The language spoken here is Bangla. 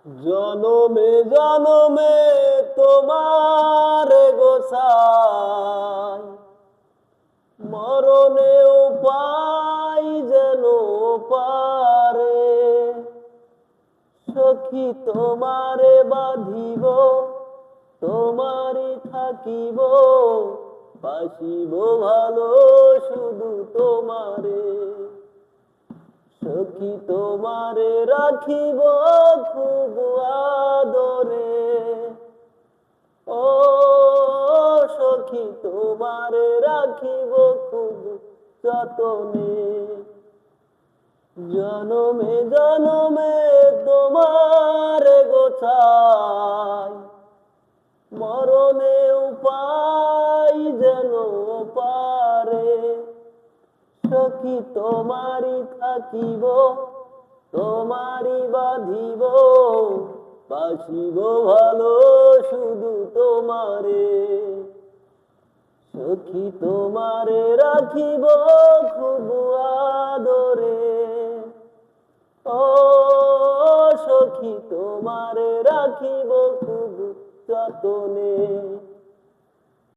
জনমে জনমে তোমার গোসাই, মরণেও পাই যেন পারে। সখী তোমারে বাঁধিব, তোমারই থাকিব, বাসিব ভালো শুধু তোমারে। সখী তোমারে রাখিব খুব আদরে, ও সখী তোমারে রাখিব খুব যতনে। জনমে জনমে তোমার গোছাই, মরণেও পাই যেন পারে। সখী তোমারই থাকিব, তোমারই বাঁধিব, বাসিব ভালো শুধু তোমারে। সখী তোমারে রাখিব খুব আদরে, ও সখী তোমারে রাখিব খুব যতনে।